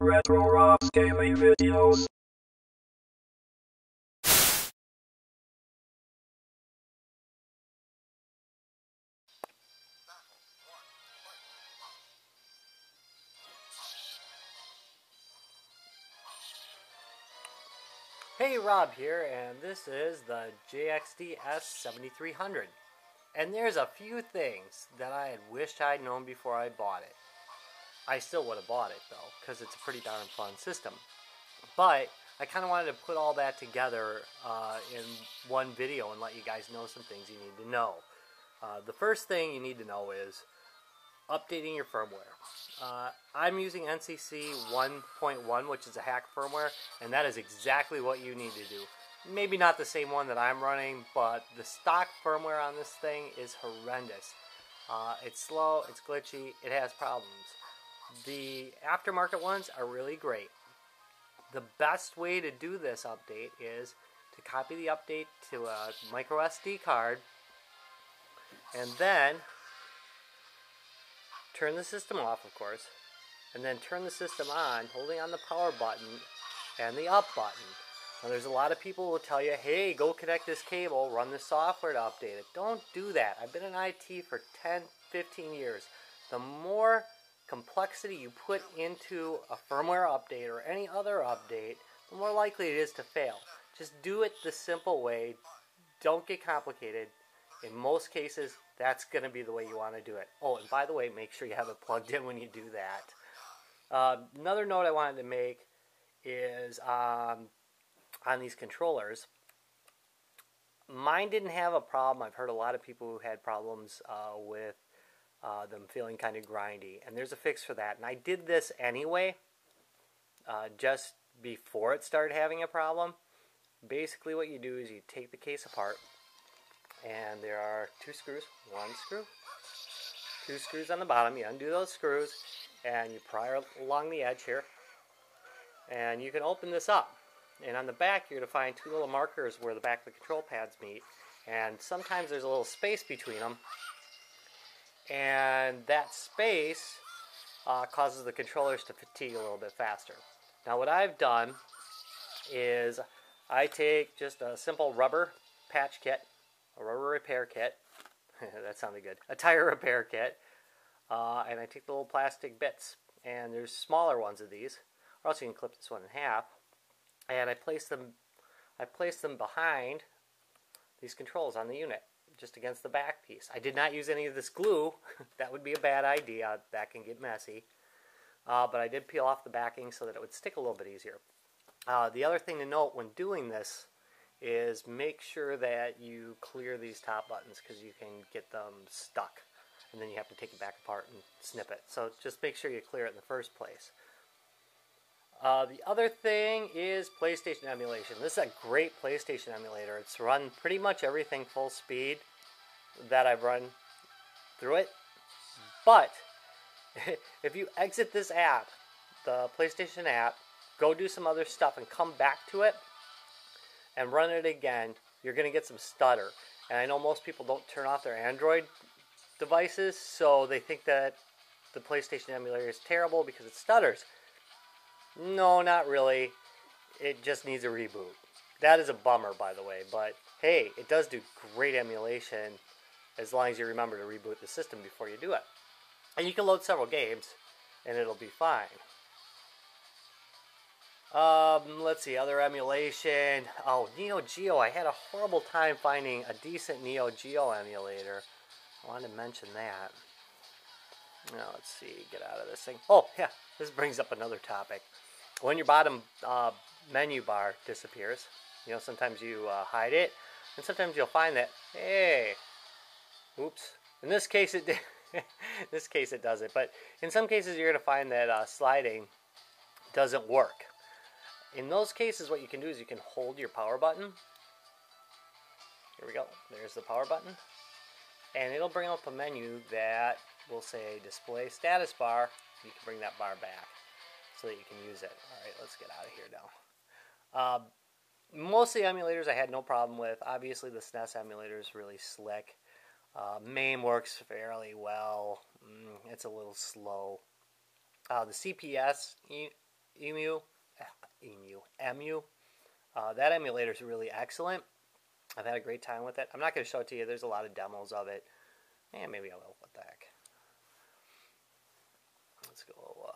Retro Rob's gaming videos. Hey, Rob here, and this is the JXD S7300. And there's a few things that I had wished I'd known before I bought it. I still would have bought it, though, because it's a pretty darn fun system. But I kind of wanted to put all that together in one video and let you guys know some things you need to know. The first thing you need to know is updating your firmware. I'm using NCC 1.1, which is a hack firmware, and that is exactly what you need to do. Maybe not the same one that I'm running, but the stock firmware on this thing is horrendous. It's slow, it's glitchy, it has problems. The aftermarket ones are really great. The best way to do this update is to copy the update to a micro SD card and then turn the system off, of course, and then turn the system on, holding on the power button and the up button. Now, there's a lot of people who will tell you, hey, go connect this cable, run the software to update it. Don't do that. I've been in IT for 10, 15 years. The more complexity you put into a firmware update or any other update, the more likely it is to fail. Just do it the simple way. Don't get complicated. In most cases, that's going to be the way you want to do it. Oh, and by the way, make sure you have it plugged in when you do that. Another note I wanted to make is on these controllers. Mine didn't have a problem. I've heard a lot of people who had problems with them feeling kind of grindy. And there's a fix for that. And I did this anyway, just before it started having a problem. Basically what you do is you take the case apart. And there are two screws, one screw, two screws on the bottom. You undo those screws and you pry along the edge here. And you can open this up. And on the back you're going to find two little markers where the back of the control pads meet. And sometimes there's a little space between them. And that space causes the controllers to fatigue a little bit faster. Now what I've done is I take just a simple rubber patch kit, a rubber repair kit, that sounded good, a tire repair kit, and I take the little plastic bits, and there's smaller ones of these, or else you can clip this one in half, and I place them behind these controls on the unit, just against the back piece. I did not use any of this glue. That would be a bad idea. That can get messy. But I did peel off the backing so that it would stick a little bit easier. The other thing to note when doing this is make sure that you clear these top buttons because you can get them stuck. And then you have to take it back apart and snip it. So just make sure you clear it in the first place. The other thing is PlayStation emulation. This is a great PlayStation emulator. It's run pretty much everything full speed that I've run through it. But if you exit this app, the PlayStation app, go do some other stuff and come back to it and run it again, you're going to get some stutter. And I know most people don't turn off their Android devices, so they think that the PlayStation emulator is terrible because it stutters. No, not really. It just needs a reboot. That is a bummer, by the way, but hey, it does do great emulation as long as you remember to reboot the system before you do it. And you can load several games, and it'll be fine. Let's see, other emulation. Oh, NeoGeo. I had a horrible time finding a decent NeoGeo emulator. I wanted to mention that. Now, let's see, get out of this thing. Oh, yeah, this brings up another topic. When your bottom menu bar disappears, you know, sometimes you hide it, and sometimes you'll find that, hey, oops. In this case, it does it, but in some cases, you're going to find that sliding doesn't work. In those cases, what you can do is you can hold your power button. Here we go. There's the power button. And it'll bring up a menu that will say display status bar. You can bring that bar back so that you can use it. All right, let's get out of here now. Most of the emulators I had no problem with. Obviously, the SNES Emulator is really slick. MAME works fairly well. It's a little slow. The CPS Emu. That emulator is really excellent. I've had a great time with it. I'm not going to show it to you. There's a lot of demos of it. And maybe I will. What the heck? Let's go.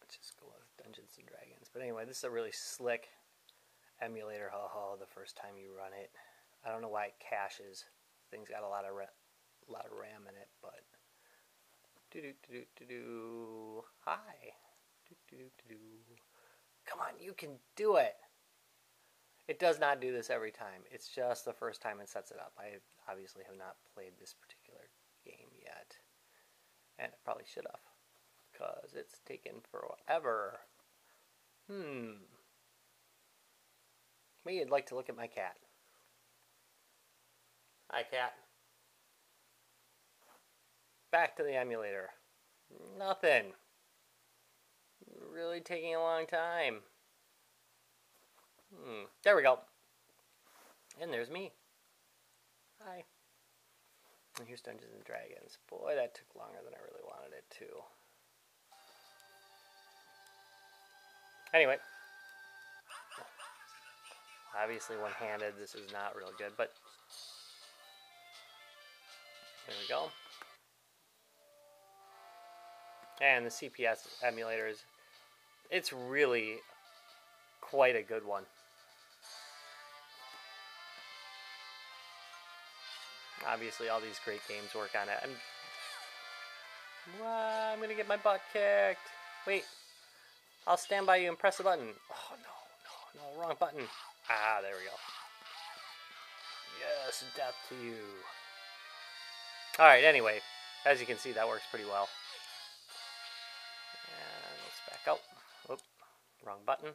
Let's just go with Dungeons and Dragons. But anyway, this is a really slick emulator. The first time you run it, I don't know why it caches. Thing's got a lot of RAM in it, but hi. Come on, you can do it. It does not do this every time. It's just the first time it sets it up. I obviously have not played this particular game yet, and I probably should have, because it's taken forever. Maybe you'd like to look at my cat. Hi, cat. Back to the emulator. Nothing. Really taking a long time. There we go. And there's me. Hi. And here's Dungeons and Dragons. Boy, that took longer than I really wanted it to. Anyway. Obviously one-handed, this is not real good, but there we go. And the CPS Emulator it's really quite a good one. Obviously all these great games work on it. I'm gonna get my butt kicked. Wait, I'll stand by you and press the button. Oh no, wrong button. There we go. Yes, death to you. Alright, anyway, as you can see, that works pretty well. And let's back out. Whoop, wrong button.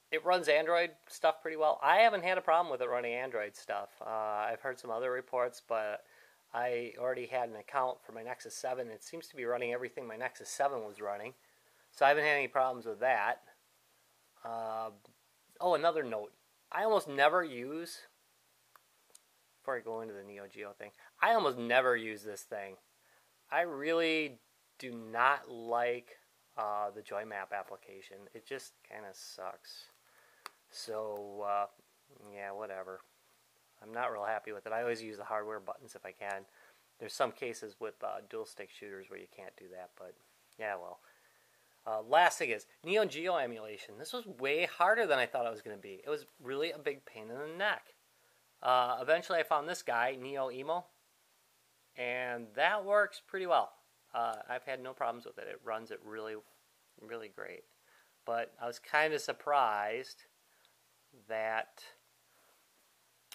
It runs Android stuff pretty well. I haven't had a problem with it running Android stuff. I've heard some other reports, but I already had an account for my Nexus 7. It seems to be running everything my Nexus 7 was running. So I haven't had any problems with that. Another note. I almost never use, before I go into the NeoGeo thing, I almost never use this thing. I really do not like the Joy Map application. It just kind of sucks. So, yeah, whatever. I'm not real happy with it. I always use the hardware buttons if I can. There's some cases with dual stick shooters where you can't do that, but yeah, well. Last thing is NeoGeo emulation. This was way harder than I thought it was going to be. It was really a big pain in the neck. Eventually I found this guy, NeoEmo, and that works pretty well. I've had no problems with it. It runs it really, really great. But I was kind of surprised that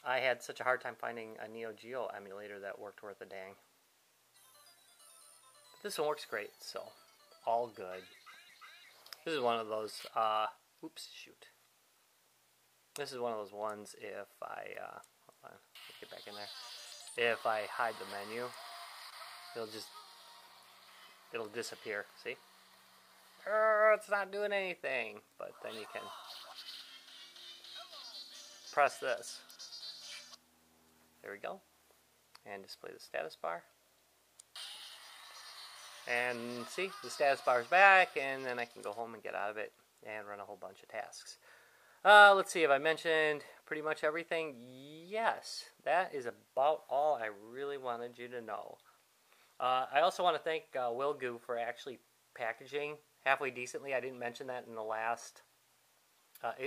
I had such a hard time finding a NeoGeo emulator that worked worth a dang. But this one works great, so all good. This is one of those, oops, shoot. This is one of those ones if I, hold on, get back in there. If I hide the menu, it'll disappear, see? It's not doing anything, but then you can press this. There we go. And display the status bar. And see, the status bar is back, and then I can go home and get out of it and run a whole bunch of tasks. Let's see, have I mentioned pretty much everything? Yes, that is about all I really wanted you to know. I also want to thank Wilgoo for actually packaging halfway decently. I didn't mention that in the last...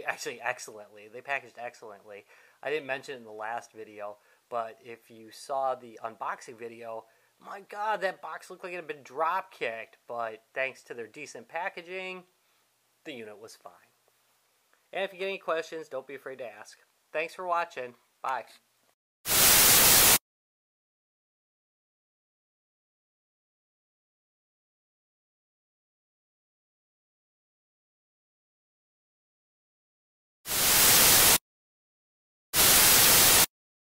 actually, excellently. They packaged excellently. I didn't mention it in the last video, but if you saw the unboxing video... My God, that box looked like it had been drop-kicked, but thanks to their decent packaging, the unit was fine. And if you get any questions, don't be afraid to ask. Thanks for watching. Bye.